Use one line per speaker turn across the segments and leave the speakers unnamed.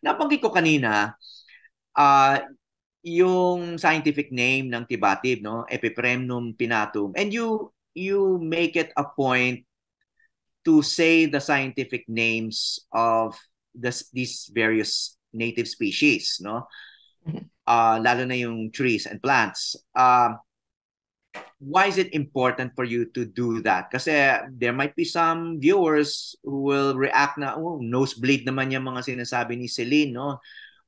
Nabanggit ko kanina, ah, yung scientific name ng tibatib, no? Epipremnum pinnatum. And you make it a point to say the scientific names of these various native species, no?
Mhm.
Lalo na yung trees and plants. Why is it important for you to do that? Kasi there might be some viewers who will react na, oh, nosebleed naman yung mga sinasabi ni Celine, no?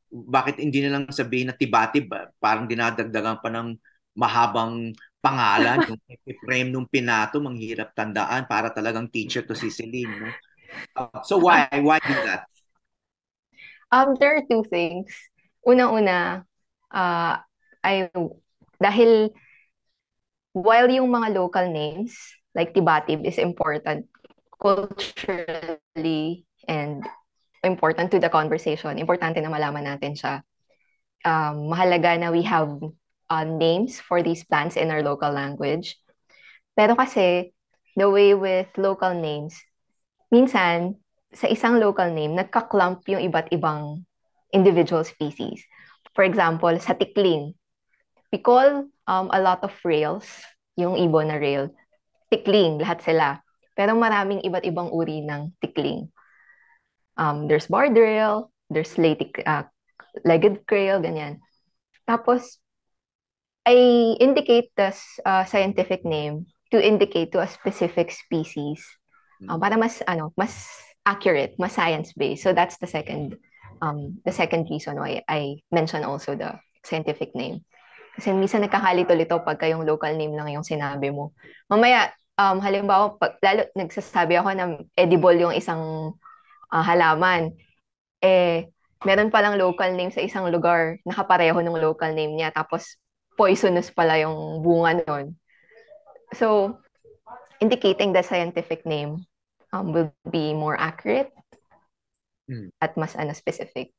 Bakit hindi na lang sabihin na tibatib? Parang dinadagdagan pa ng mahabang pangalan, yung epiprem nung pinato, manghirap tandaan, para talagang teacher to si Celine, no? So
Um,
why do that?
there are two things. Una-una, uh, ay dahil while yung mga local names like Tibatib is important culturally and important to the conversation, importante na malaman natin siya. Mahalaga na we have names for these plants in our local language. Pero kasi, the way with local names, minsan, sa isang local name, nagka-clump yung iba't ibang individual species. For example, sa tikling, we call a lot of rails, yung ibon na rail, tikling, lahat sila. Pero maraming iba't ibang uri ng tikling. There's barred rail, there's legged quail, ganyan. Tapos, I indicate the scientific name to indicate to a specific species
Hmm.
para mas accurate, mas science-based. So that's the second reason why I mention also the scientific name. Kasi minsan nagkakalito-lito pagka yung local name lang yung sinabi mo. Mamaya, halimbawa, lalo nagsasabi ako na edible yung isang halaman, eh, meron palang local name sa isang lugar, nakapareho ng local name niya, tapos poisonous pala yung bunga nun. So, indicating the scientific name will be more accurate
Hmm.
at mas specific.